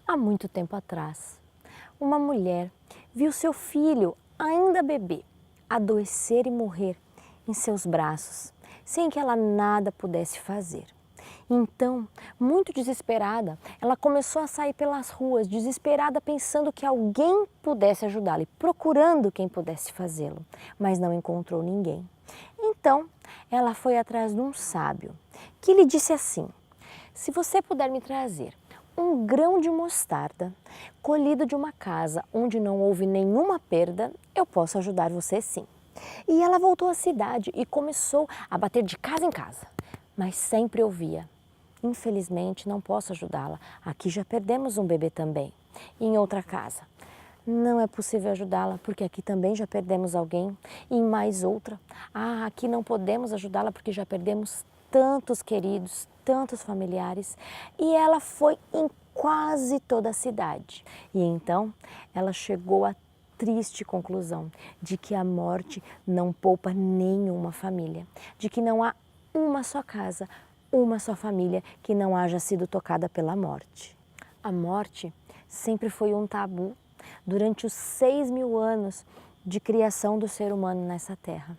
Há muito tempo atrás, uma mulher viu seu filho, ainda bebê, adoecer e morrer em seus braços, sem que ela nada pudesse fazer. Então, muito desesperada, ela começou a sair pelas ruas, desesperada, pensando que alguém pudesse ajudá-la e procurando quem pudesse fazê-lo, mas não encontrou ninguém. Então, ela foi atrás de um sábio, que lhe disse assim: se você puder me trazer um grão de mostarda colhido de uma casa onde não houve nenhuma perda, eu posso ajudar você sim. E ela voltou à cidade e começou a bater de casa em casa, mas sempre ouvia: infelizmente não posso ajudá-la, aqui já perdemos um bebê também. E em outra casa: não é possível ajudá-la porque aqui também já perdemos alguém. E em mais outra: aqui não podemos ajudá-la porque já perdemos tantos queridos, tantos familiares. E ela foi em quase toda a cidade. E então ela chegou à triste conclusão de que a morte não poupa nenhuma família, de que não há uma só casa, uma só família que não haja sido tocada pela morte. A morte sempre foi um tabu durante os 6.000 anos de criação do ser humano nessa terra.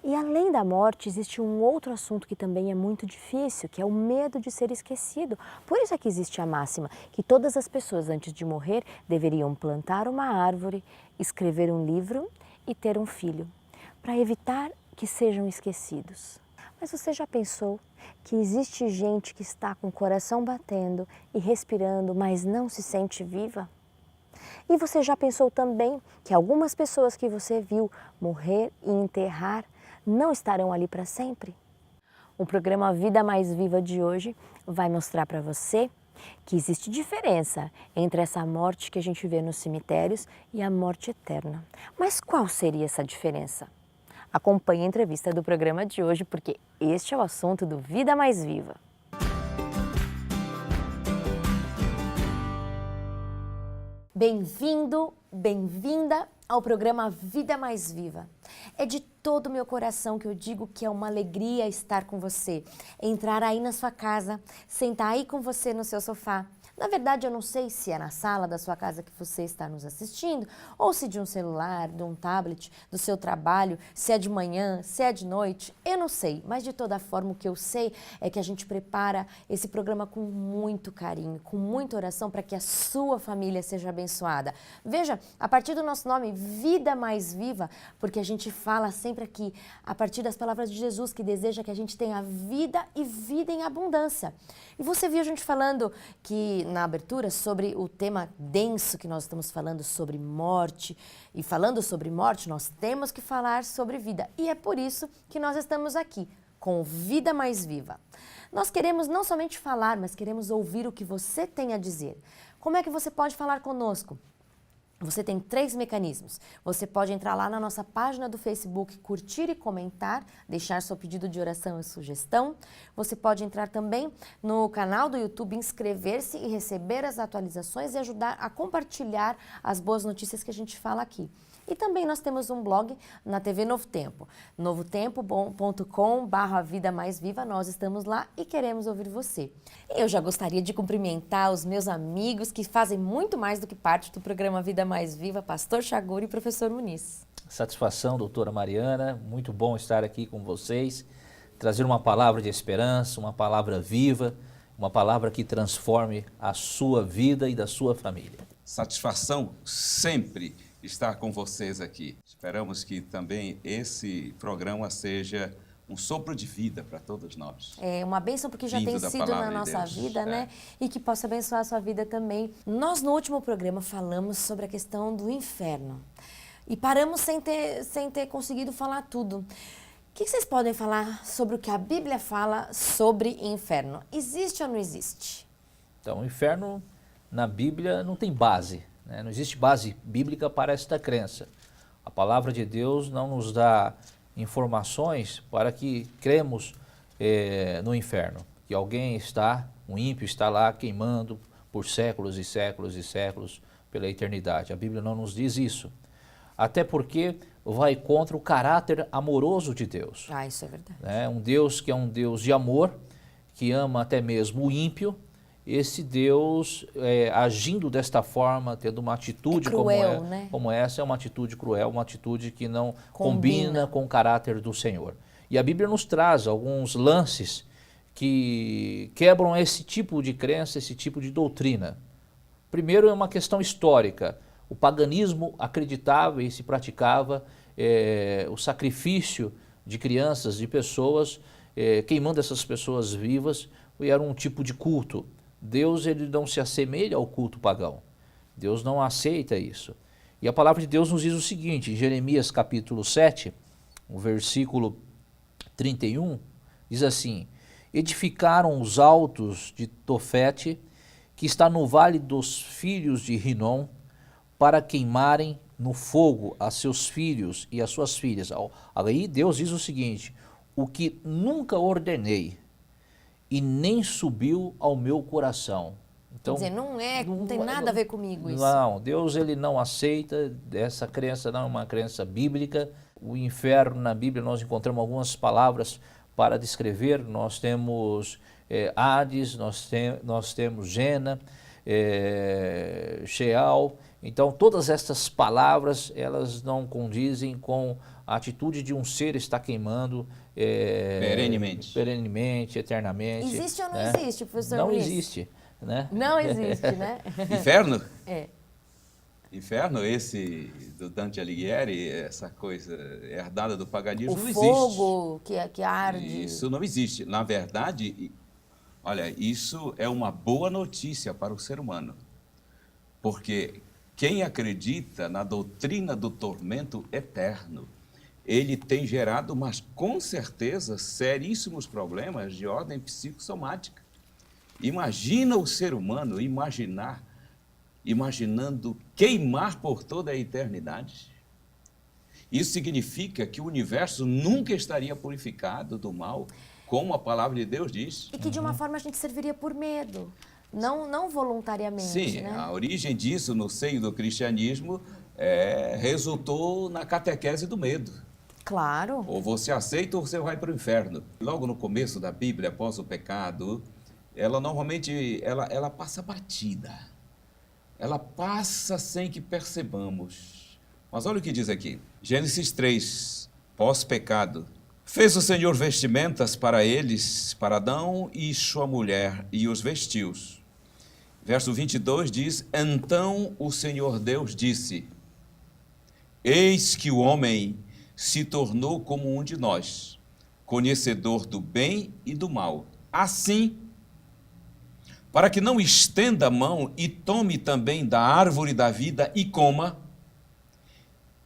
E além da morte, existe um outro assunto que também é muito difícil, que é o medo de ser esquecido. Por isso é que existe a máxima que todas as pessoas antes de morrer deveriam plantar uma árvore, escrever um livro e ter um filho, para evitar que sejam esquecidos. Mas você já pensou que existe gente que está com o coração batendo e respirando, mas não se sente viva? E você já pensou também que algumas pessoas que você viu morrer e enterrar não estarão ali para sempre? O programa Vida Mais Viva de hoje vai mostrar para você que existe diferença entre essa morte que a gente vê nos cemitérios e a morte eterna. Mas qual seria essa diferença? Acompanhe a entrevista do programa de hoje, porque este é o assunto do Vida Mais Viva. Bem-vindo, bem-vinda ao programa Vida Mais Viva. É de todo o meu coração que eu digo que é uma alegria estar com você, entrar aí na sua casa, sentar aí com você no seu sofá. Na verdade, eu não sei se é na sala da sua casa que você está nos assistindo, ou se de um celular, de um tablet, do seu trabalho, se é de manhã, se é de noite, eu não sei. Mas de toda forma, o que eu sei é que a gente prepara esse programa com muito carinho, com muita oração para que a sua família seja abençoada. Veja, a partir do nosso nome, Vida Mais Viva, porque a gente fala sempre aqui, a partir das palavras de Jesus, que deseja que a gente tenha vida e vida em abundância. E você viu a gente falando que na abertura sobre o tema denso que nós estamos falando sobre morte. E falando sobre morte, nós temos que falar sobre vida. E é por isso que nós estamos aqui, com Vida Mais Viva. Nós queremos não somente falar, mas queremos ouvir o que você tem a dizer. Como é que você pode falar conosco? Você tem 3 mecanismos. Você pode entrar lá na nossa página do Facebook, curtir e comentar, deixar seu pedido de oração e sugestão. Você pode entrar também no canal do YouTube, inscrever-se e receber as atualizações e ajudar a compartilhar as boas notícias que a gente fala aqui. E também nós temos um blog na TV Novo Tempo, novotempo.com/Vida Mais Viva. Nós estamos lá e queremos ouvir você. Eu já gostaria de cumprimentar os meus amigos que fazem muito mais do que parte do programa Vida Mais Viva, Pastor Chaguri e Professor Muniz. Satisfação, doutora Mariana, muito bom estar aqui com vocês, trazer uma palavra de esperança, uma palavra viva, uma palavra que transforme a sua vida e da sua família. Satisfação sempre estar com vocês aqui. Esperamos que também esse programa seja um sopro de vida para todos nós. É uma bênção porque já tem sido na nossa vida, né? E que possa abençoar a sua vida também. Nós no último programa falamos sobre a questão do inferno e paramos sem ter conseguido falar tudo. O que vocês podem falar sobre o que a Bíblia fala sobre inferno? Existe ou não existe? Então, o inferno na Bíblia não tem base, né? Não existe base bíblica para esta crença. A palavra de Deus não nos dá informações para que cremos no inferno, que alguém está, um ímpio está lá queimando por séculos e séculos e séculos pela eternidade. A Bíblia não nos diz isso, até porque vai contra o caráter amoroso de Deus. Isso é verdade. Um Deus que é um Deus de amor, que ama até mesmo o ímpio esse Deus agindo desta forma, tendo uma atitude cruel, né? como essa, é uma atitude cruel, uma atitude que não combina com o caráter do Senhor. E a Bíblia nos traz alguns lances que quebram esse tipo de crença, esse tipo de doutrina. Primeiro é uma questão histórica. O paganismo acreditava e se praticava o sacrifício de crianças, de pessoas, queimando essas pessoas vivas, e era um tipo de culto. Deus, ele não se assemelha ao culto pagão. Deus não aceita isso. E a palavra de Deus nos diz o seguinte, em Jeremias capítulo 7, o versículo 31, diz assim: edificaram os altos de Tofete, que está no vale dos filhos de Rinom, para queimarem no fogo a seus filhos e as suas filhas. Aí Deus diz o seguinte: o que nunca ordenei e nem subiu ao meu coração. Então, quer dizer, não tem nada a ver comigo isso. Não, Deus, ele não aceita, essa crença não é uma crença bíblica. O inferno, na Bíblia, nós encontramos algumas palavras para descrever. Nós temos Hades, nós temos Gena, Sheol. Então, todas essas palavras, elas não condizem com a atitude de um ser estar queimando perenemente, eternamente. Existe ou não né? existe, professor Não Muniz? existe, né? Não existe, né? Inferno? É. Inferno, esse do Dante Alighieri, essa coisa herdada do paganismo, O não fogo existe. que arde. Isso não existe. Na verdade, olha, isso é uma boa notícia para o ser humano. Porque quem acredita na doutrina do tormento eterno, ele tem gerado, mas com certeza, seríssimos problemas de ordem psicossomática. Imagina o ser humano imaginando queimar por toda a eternidade. Isso significa que o universo nunca estaria purificado do mal, como a palavra de Deus diz. E que de uma forma a gente serviria por medo, não voluntariamente. Sim, né? a origem disso no seio do cristianismo resultou na catequese do medo. Claro. Ou você aceita ou você vai para o inferno. Logo no começo da Bíblia, após o pecado, ela normalmente ela passa batida. Ela passa sem que percebamos. Mas olha o que diz aqui. Gênesis 3, pós-pecado. Fez o Senhor vestimentas para eles, para Adão e sua mulher, e os vestiu. Verso 22 diz: então o Senhor Deus disse: eis que o homem se tornou como um de nós, conhecedor do bem e do mal. Assim, para que não estenda a mão e tome também da árvore da vida e coma,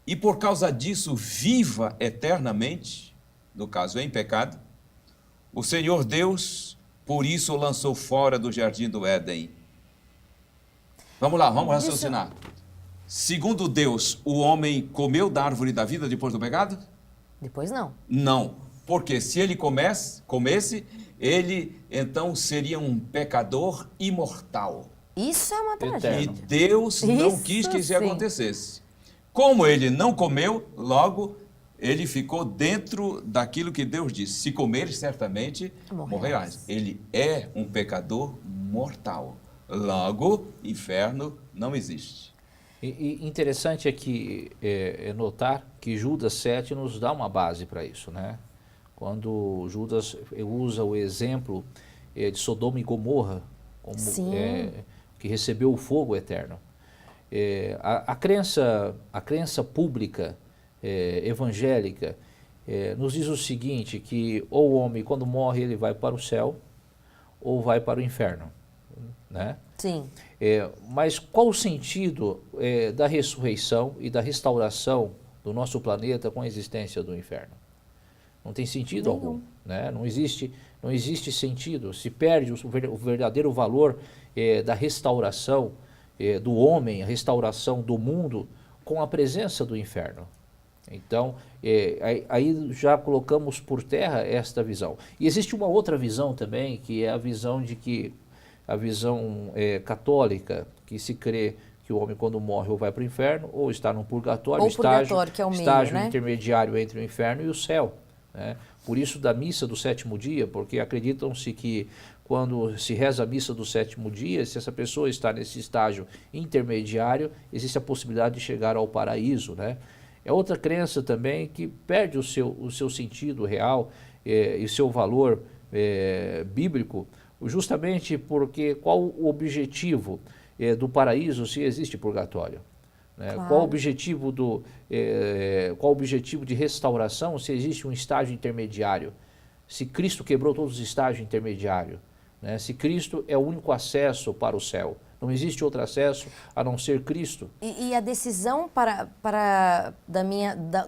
e por causa disso viva eternamente, no caso em pecado, o Senhor Deus, por isso, o lançou fora do jardim do Éden. Vamos lá, vamos raciocinar. Segundo Deus, o homem comeu da árvore da vida depois do pecado? Depois não. Não, porque se ele comesse, ele então seria um pecador imortal. Isso é uma E tragédia. Deus não Isso quis que isso sim. acontecesse. Como ele não comeu, logo ele ficou dentro daquilo que Deus disse: se comeres, certamente morrerás. Ele é um pecador mortal. Logo, inferno não existe. E interessante aqui notar que Judas 7 nos dá uma base para isso, né? Quando Judas usa o exemplo de Sodoma e Gomorra, como, que recebeu o fogo eterno. A crença pública evangélica nos diz o seguinte, que ou o homem, quando morre, ele vai para o céu ou vai para o inferno, né? Sim. Mas qual o sentido da ressurreição e da restauração do nosso planeta com a existência do inferno? Não tem sentido algum, né? Não existe sentido. Se perde o verdadeiro valor da restauração do homem, a restauração do mundo com a presença do inferno. Então, aí já colocamos por terra esta visão. E existe uma outra visão também, que é a visão católica, que se crê que o homem, quando morre, ou vai para o inferno, ou está no purgatório, ou purgatório, que é o meio, estágio né? intermediário entre o inferno e o céu, né? Por isso da missa do sétimo dia, porque acreditam-se que quando se reza a missa do sétimo dia, se essa pessoa está nesse estágio intermediário, existe a possibilidade de chegar ao paraíso, né? É outra crença também que perde o seu sentido real e seu valor bíblico, justamente porque qual o objetivo do paraíso se existe purgatório? Né? Claro. Qual o objetivo de restauração se existe um estágio intermediário? Se Cristo quebrou todos os estágios intermediários, né? Se Cristo é o único acesso para o céu, não existe outro acesso a não ser Cristo. E a decisão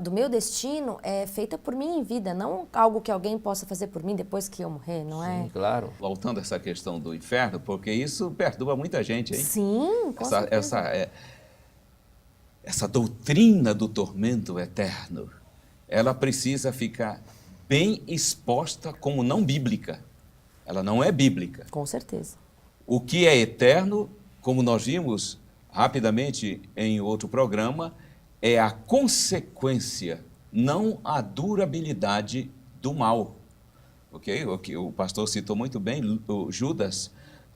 do meu destino é feita por mim em vida, não algo que alguém possa fazer por mim depois que eu morrer, não é? Sim, claro. Voltando a essa questão do inferno, porque isso perturba muita gente, hein? Sim, com certeza. Essa doutrina do tormento eterno, ela precisa ficar bem exposta como não bíblica. Ela não é bíblica. Com certeza. O que é eterno, como nós vimos rapidamente em outro programa, é a consequência, não a durabilidade do mal. Ok? O pastor citou muito bem, o Judas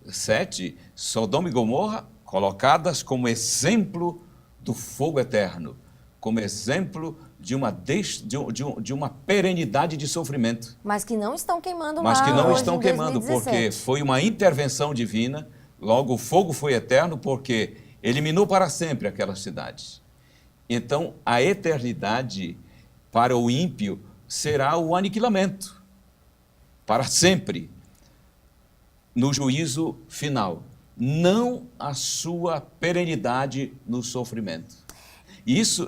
7, Sodoma e Gomorra, colocadas como exemplo do fogo eterno, como exemplo de uma perenidade de sofrimento. Mas que não estão queimando Mas lá que não hoje estão em queimando, 2017. porque foi uma intervenção divina, logo o fogo foi eterno, porque eliminou para sempre aquelas cidades. Então, a eternidade para o ímpio será o aniquilamento, para sempre, no juízo final, não a sua perenidade no sofrimento.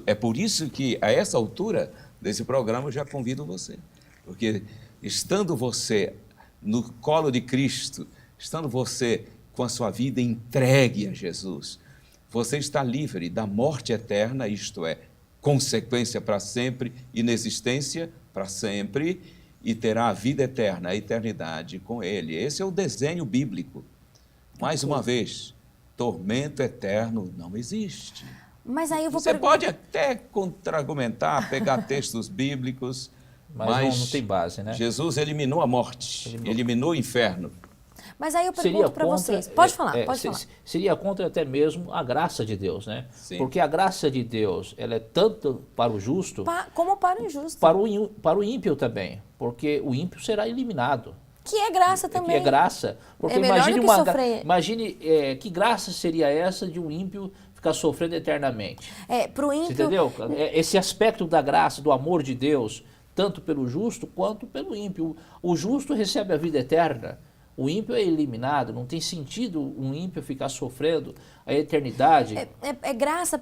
É por isso que, a essa altura desse programa, eu já convido você. Porque estando você no colo de Cristo, estando você com a sua vida entregue a Jesus, você está livre da morte eterna, isto é, consequência para sempre, inexistência para sempre, e terá a vida eterna, a eternidade com Ele. Esse é o desenho bíblico. Mais uma vez, tormento eterno não existe. Mas aí eu vou Você pode até contra-argumentar, pegar textos bíblicos, mas não tem base, né? Jesus eliminou a morte, eliminou o inferno. Mas aí eu pergunto para vocês. Pode falar. Seria contra até mesmo a graça de Deus, né? Sim. Porque a graça de Deus, ela é tanto para o justo, como para o injusto. Para o ímpio também, porque o ímpio será eliminado. Que é graça também. Que é graça. Porque imagine que graça seria essa de um ímpio ficar sofrendo eternamente. Para o ímpio... Você entendeu? Esse aspecto da graça, do amor de Deus, tanto pelo justo quanto pelo ímpio. O justo recebe a vida eterna. O ímpio é eliminado, não tem sentido um ímpio ficar sofrendo a eternidade. A graça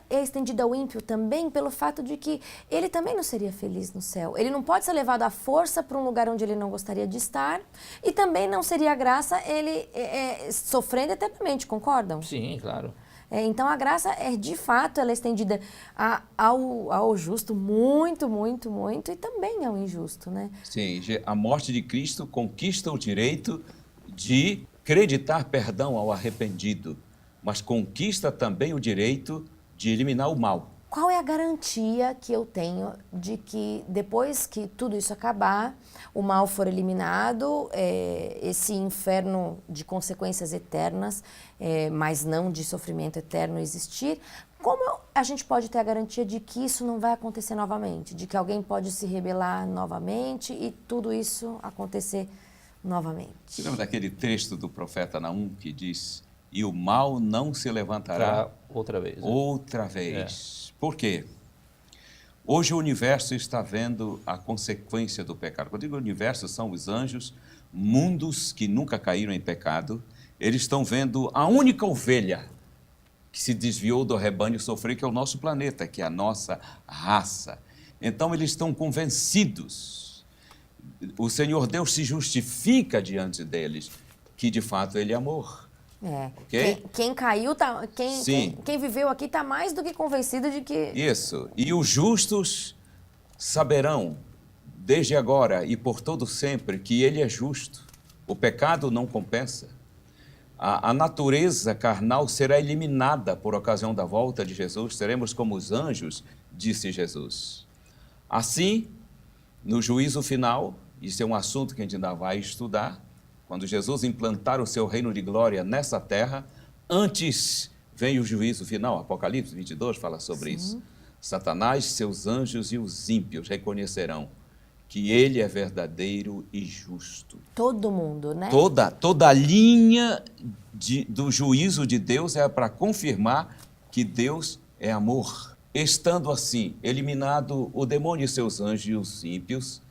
é estendida ao ímpio também pelo fato de que ele também não seria feliz no céu. Ele não pode ser levado à força para um lugar onde ele não gostaria de estar, e também não seria graça ele sofrendo eternamente, concordam? Sim, claro. Então a graça de fato, ela é estendida ao justo muito, muito, muito, e também ao injusto, né? Sim, a morte de Cristo conquista o direito de acreditar perdão ao arrependido, mas conquista também o direito de eliminar o mal. Qual é a garantia que eu tenho de que depois que tudo isso acabar, o mal for eliminado, esse inferno de consequências eternas, mas não de sofrimento eterno existir, como a gente pode ter a garantia de que isso não vai acontecer novamente? De que alguém pode se rebelar novamente e tudo isso acontecer novamente? Você lembra daquele texto do profeta Naum que diz: e o mal não se levantará outra vez. Outra vez. Por quê? Hoje o universo está vendo a consequência do pecado. Quando eu digo universo, são os anjos, mundos que nunca caíram em pecado. Eles estão vendo a única ovelha que se desviou do rebanho sofrer, que é o nosso planeta, que é a nossa raça. Então eles estão convencidos. O Senhor Deus se justifica diante deles, que de fato Ele é amor. Okay? Quem caiu, quem viveu aqui está mais do que convencido de que... Isso. E os justos saberão, desde agora e por todo sempre, que Ele é justo. O pecado não compensa. A natureza carnal será eliminada por ocasião da volta de Jesus. Seremos como os anjos, disse Jesus. Assim, no juízo final, isso é um assunto que a gente ainda vai estudar, quando Jesus implantar o seu reino de glória nessa terra, antes vem o juízo final. Apocalipse 22 fala sobre isso. Satanás, seus anjos e os ímpios reconhecerão que ele é verdadeiro e justo. Todo mundo, né? Toda a linha do juízo de Deus é para confirmar que Deus é amor. Estando assim, eliminado o demônio e seus anjos e os ímpios,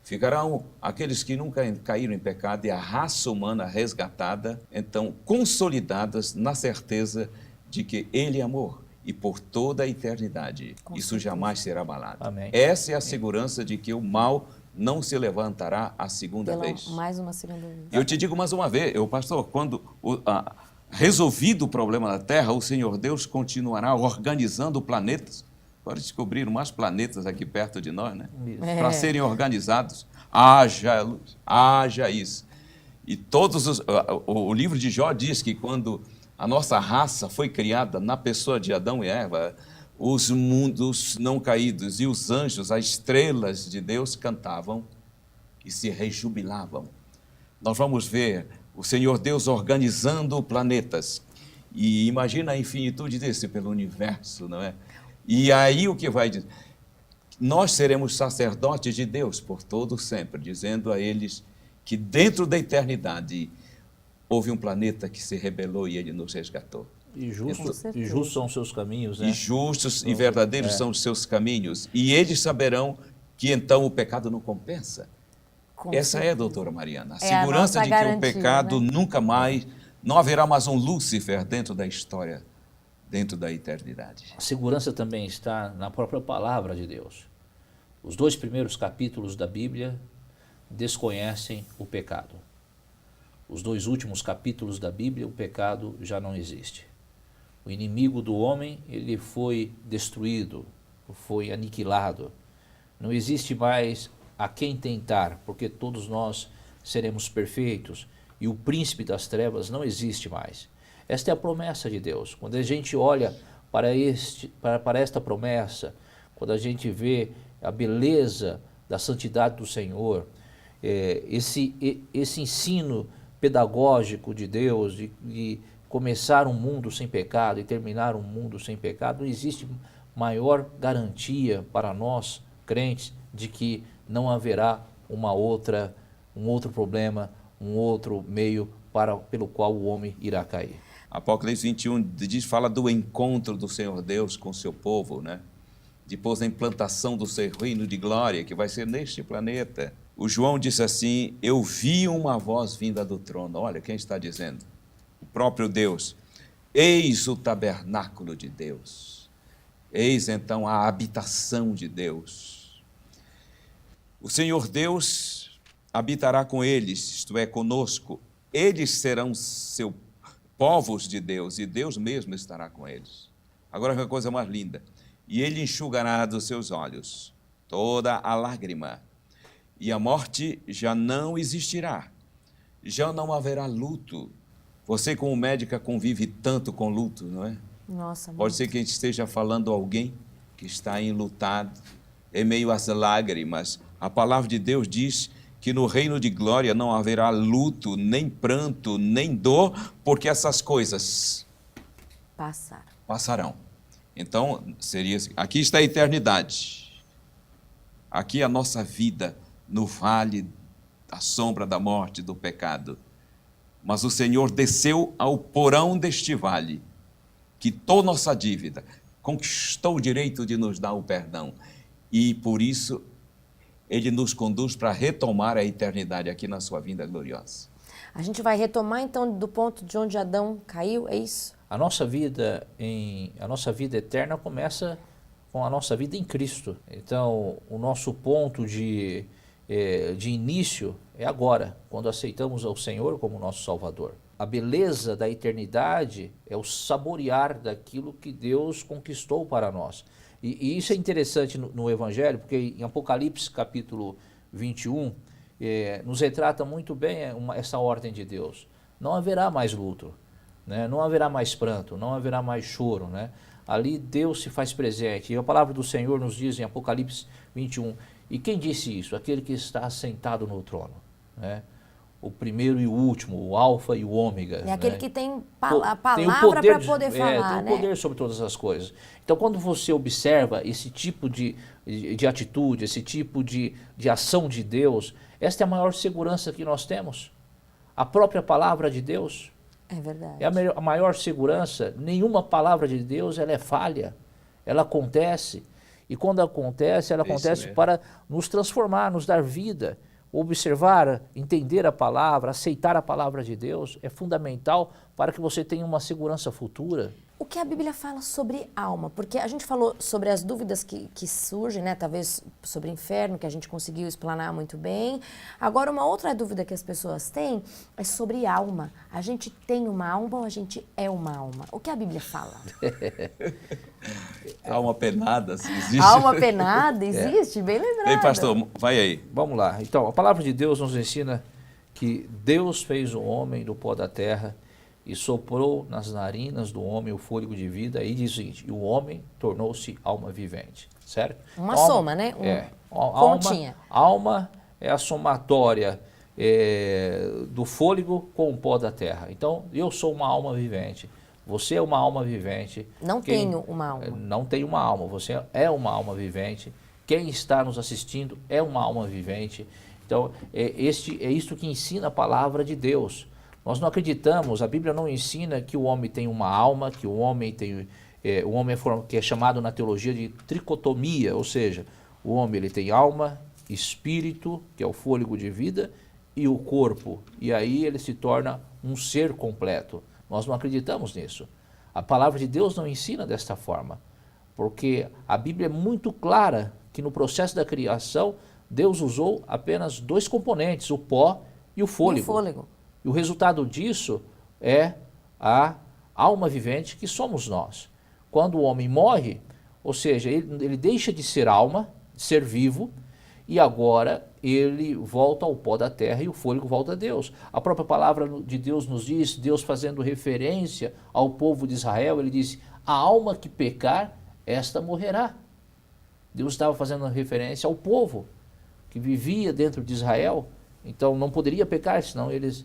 ficarão aqueles que nunca caíram em pecado e a raça humana resgatada, então consolidadas na certeza de que Ele é amor e por toda a eternidade. Isso jamais será abalado. Amém. Essa é a segurança de que o mal não se levantará a segunda vez. Mais uma segunda vez. Eu te digo mais uma vez, pastor, quando resolvido o problema da Terra, o Senhor Deus continuará organizando planetas. Agora descobriram mais planetas aqui perto de nós, né? Para serem organizados. Haja luz, haja isso. E o livro de Jó diz que quando a nossa raça foi criada na pessoa de Adão e Eva, os mundos não caídos e os anjos, as estrelas de Deus cantavam e se rejubilavam. Nós vamos ver o Senhor Deus organizando planetas. E imagina a infinitude desse pelo universo, não é? E aí o que vai dizer? Nós seremos sacerdotes de Deus por todo sempre, dizendo a eles que dentro da eternidade houve um planeta que se rebelou e ele nos resgatou. E justos são os seus caminhos, né? E justos e verdadeiros são os seus caminhos. E eles saberão que então o pecado não compensa. Essa é, doutora Mariana, a segurança de que o pecado nunca mais, não haverá mais um Lúcifer dentro da história, dentro da eternidade. A segurança também está na própria palavra de Deus. Os 2 primeiros capítulos da Bíblia desconhecem o pecado. Os 2 últimos capítulos da Bíblia, o pecado já não existe. O inimigo do homem, ele foi destruído, foi aniquilado. Não existe mais a quem tentar, porque todos nós seremos perfeitos e o príncipe das trevas não existe mais. Esta é a promessa de Deus. Quando a gente olha para esta promessa, quando a gente vê a beleza da santidade do Senhor, esse ensino pedagógico de Deus, de começar um mundo sem pecado e terminar um mundo sem pecado, não existe maior garantia para nós, crentes, de que não haverá um outro problema, um outro meio pelo qual o homem irá cair. Apocalipse 21 fala do encontro do Senhor Deus com o seu povo, né? Depois da implantação do seu reino de glória, que vai ser neste planeta. O João disse assim, eu vi uma voz vinda do trono. Olha, quem está dizendo? O próprio Deus. Eis o tabernáculo de Deus. Eis então a habitação de Deus. O Senhor Deus habitará com eles, isto é, conosco. Eles serão povos de Deus e Deus mesmo estará com eles. Agora é a coisa mais linda. E ele enxugará dos seus olhos toda a lágrima. E a morte já não existirá. Já não haverá luto. Você, como médica, convive tanto com luto, não é? Nossa, pode ser que a gente esteja falando a alguém que está enlutado, em meio às lágrimas. A palavra de Deus diz que no reino de glória não haverá luto, nem pranto, nem dor, porque essas coisas passarão. Então, seria assim. Aqui está a eternidade. Aqui a nossa vida no vale da sombra da morte, do pecado. Mas o Senhor desceu ao porão deste vale, quitou nossa dívida, conquistou o direito de nos dar o perdão. E por isso, Ele nos conduz para retomar a eternidade aqui na sua vinda gloriosa. A gente vai retomar então do ponto de onde Adão caiu, é isso? A nossa vida eterna começa com a nossa vida em Cristo. Então, o nosso ponto de início é agora, quando aceitamos ao Senhor como nosso Salvador. A beleza da eternidade é o saborear daquilo que Deus conquistou para nós. E isso é interessante no Evangelho, porque em Apocalipse capítulo 21, nos retrata muito bem essa ordem de Deus. Não haverá mais luto, né? Não haverá mais pranto, não haverá mais choro, né? Ali Deus se faz presente. E a palavra do Senhor nos diz em Apocalipse 21, E quem disse isso? Aquele que está sentado no trono, né? O primeiro e o último, o alfa e o ômega. É aquele né? que tem Tem a o palavra poder para poder falar, tem o né? poder sobre todas as coisas. Então, quando você observa esse tipo de atitude, esse tipo de ação de Deus, esta é a maior segurança que nós temos. A própria palavra de Deus É verdade. é a maior segurança. Nenhuma palavra de Deus ela é falha, ela acontece. E quando acontece, ela Isso acontece mesmo. para nos transformar, nos dar vida. Observar, entender a palavra, aceitar a palavra de Deus é fundamental para que você tenha uma segurança futura. O que a Bíblia fala sobre alma? Porque a gente falou sobre as dúvidas que surgem, né? Talvez sobre o inferno, que a gente conseguiu explanar muito bem. Agora, uma outra dúvida que as pessoas têm é sobre alma. A gente tem uma alma ou a gente é uma alma? O que a Bíblia fala? Alma penada, se existe. Alma penada existe? Bem lembrado. Ei, pastor, vai aí. Vamos lá. Então, a palavra de Deus nos ensina que Deus fez o homem do pó da terra e soprou nas narinas do homem o fôlego de vida, e diz o seguinte, e o homem tornou-se alma vivente, certo? Uma Alma, soma, né? Continha. Alma é a somatória do fôlego com o pó da terra. Então, eu sou uma alma vivente, você é uma alma vivente. Não tenho uma alma. Não tem uma alma, você é uma alma vivente. Quem está nos assistindo é uma alma vivente. Então, é isso que ensina a palavra de Deus. Nós não acreditamos, a Bíblia não ensina que o homem tem uma alma, que o homem tem, que é chamado na teologia de tricotomia, ou seja, o homem ele tem alma, espírito, que é o fôlego de vida, e o corpo, e aí ele se torna um ser completo. Nós não acreditamos nisso. A palavra de Deus não ensina desta forma, porque a Bíblia é muito clara que no processo da criação, Deus usou apenas dois componentes, o pó e o fôlego. E o fôlego. E o resultado disso é a alma vivente que somos nós. Quando o homem morre, ou seja, ele deixa de ser alma, de ser vivo, e agora ele volta ao pó da terra e o fôlego volta a Deus. A própria palavra de Deus nos diz, Deus fazendo referência ao povo de Israel, ele diz, a alma que pecar, esta morrerá. Deus estava fazendo referência ao povo que vivia dentro de Israel, então não poderia pecar, senão eles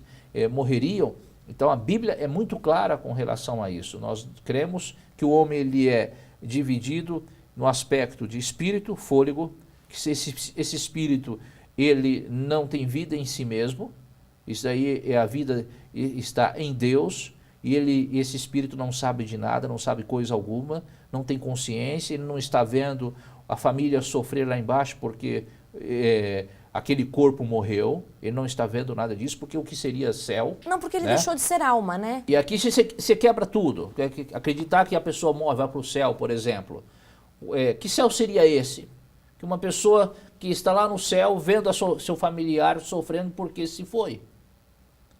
morreriam. Então a Bíblia é muito clara com relação a isso. Nós cremos que o homem ele é dividido no aspecto de espírito, fôlego, que esse espírito ele não tem vida em si mesmo, isso daí é a vida está em Deus, e esse espírito não sabe de nada, não sabe coisa alguma, não tem consciência, ele não está vendo a família sofrer lá embaixo porque aquele corpo morreu, ele não está vendo nada disso, porque o que seria céu... Não, porque ele né? deixou de ser alma, né? E aqui você quebra tudo. Acreditar que a pessoa morre, vai para o céu, por exemplo. Que céu seria esse? Que uma pessoa que está lá no céu, vendo seu familiar sofrendo porque se foi.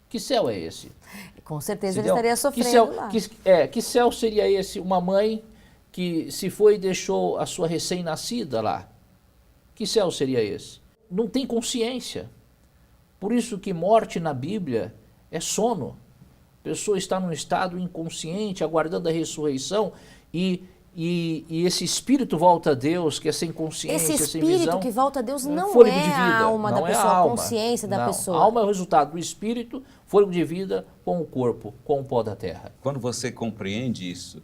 Que céu é esse? Com certeza Entendeu? ele estaria sofrendo lá. Que céu seria esse? Uma mãe que se foi e deixou a sua recém-nascida lá. Que céu seria esse? Não tem consciência. Por isso que morte na Bíblia é sono. A pessoa está num estado inconsciente, aguardando a ressurreição, e esse espírito volta a Deus, que é sem consciência, Esse sem visão. espírito que volta a Deus não fôlego é de vida, a alma não da é pessoa, a a alma. consciência da Não, pessoa. A alma é o resultado do espírito, fôlego de vida com o corpo, com o pó da terra. Quando você compreende isso,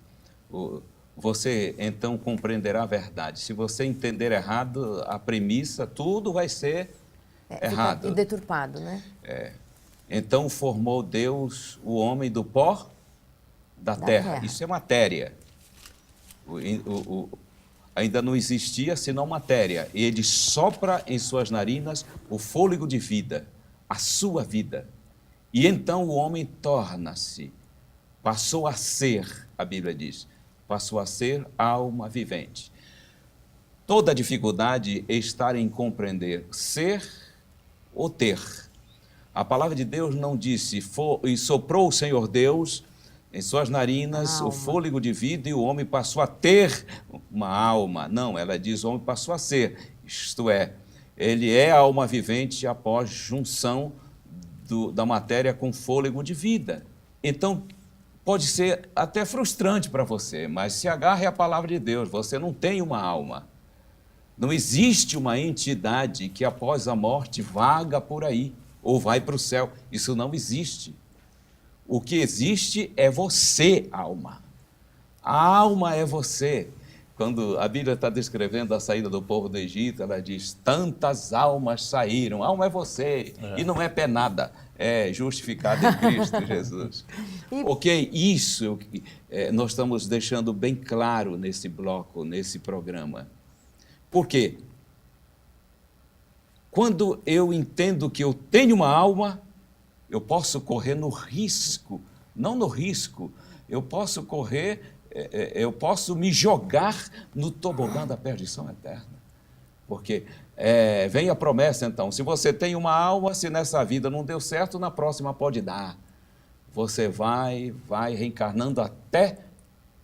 você então compreenderá a verdade. Se você entender errado a premissa, tudo vai ser errado. Fica deturpado, né? Então formou Deus o homem do pó da terra. Isso é matéria. Ainda não existia senão matéria. Ele sopra em suas narinas o fôlego de vida, a sua vida. E então o homem torna-se, passou a ser, a Bíblia diz, passou a ser alma vivente. Toda a dificuldade está em compreender ser ou ter. A palavra de Deus não disse, e soprou o Senhor Deus em suas narinas o fôlego de vida e o homem passou a ter uma alma. Não, ela diz, o homem passou a ser, isto é, ele é a alma vivente após junção da matéria com fôlego de vida. Então, pode ser até frustrante para você, mas se agarre à palavra de Deus, você não tem uma alma. Não existe uma entidade que após a morte vaga por aí ou vai para o céu. Isso não existe. O que existe é você, alma. A alma é você. Quando a Bíblia está descrevendo a saída do povo do Egito, ela diz, tantas almas saíram. Alma é você. E não é penada, é justificado em Cristo Jesus. Ok, isso nós estamos deixando bem claro nesse bloco, nesse programa. Por quê? Quando eu entendo que eu tenho uma alma, eu posso correr no risco, não no risco, eu posso correr, eu posso me jogar no tobogã da perdição eterna. Porque vem a promessa então, se você tem uma alma, se nessa vida não deu certo, na próxima pode dar. Você vai reencarnando até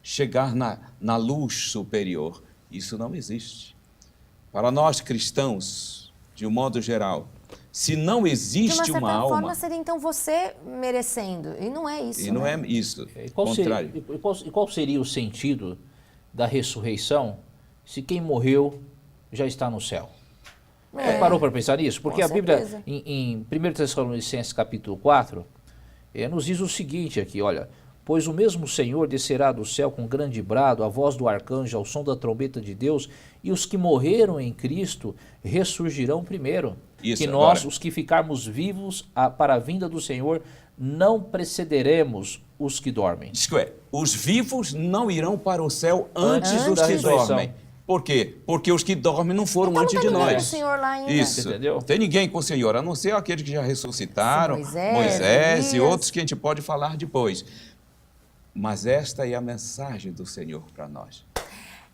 chegar na luz superior. Isso não existe. Para nós cristãos, de um modo geral, se não existe uma alma... De uma certa forma, seria então você merecendo. E não é isso, E não é isso, E qual seria o sentido da ressurreição se quem morreu já está no céu? Parou para pensar nisso? Porque a Bíblia, em 1 Tessalonicenses capítulo 4, nos diz o seguinte aqui, olha... Pois o mesmo Senhor descerá do céu com grande brado, a voz do arcanjo, ao som da trombeta de Deus, e os que morreram em Cristo ressurgirão primeiro. Isso, que nós, agora, os que ficarmos vivos para a vinda do Senhor, não precederemos os que dormem. Isto é, os vivos não irão para o céu antes dos que dormem. Por quê? Porque os que dormem não foram antes de nós. Com o Senhor lá ainda. Isso. Entendeu? Não tem ninguém com o Senhor, a não ser aqueles que já ressuscitaram, Moisés Elias e Elias. outros que a gente pode falar depois. Mas esta é a mensagem do Senhor para nós.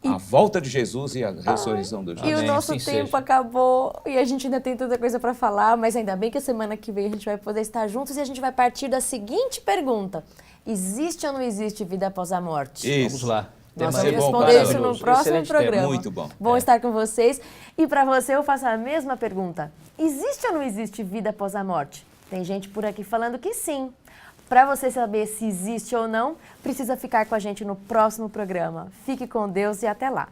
A volta de Jesus e a ressurreição do E Jesus. o nosso assim tempo seja. acabou e a gente ainda tem tanta coisa para falar, mas ainda bem que a semana que vem a gente vai poder estar juntos e a gente vai partir da seguinte pergunta: existe ou não existe vida após a morte? Isso. Vamos lá. Nós Tema vamos bom, responder isso no maravilhoso. próximo Excelente programa. tema. Muito bom. Bom estar com vocês. E para você eu faço a mesma pergunta: existe ou não existe vida após a morte? Tem gente por aqui falando que sim. Para você saber se existe ou não, precisa ficar com a gente no próximo programa. Fique com Deus e até lá.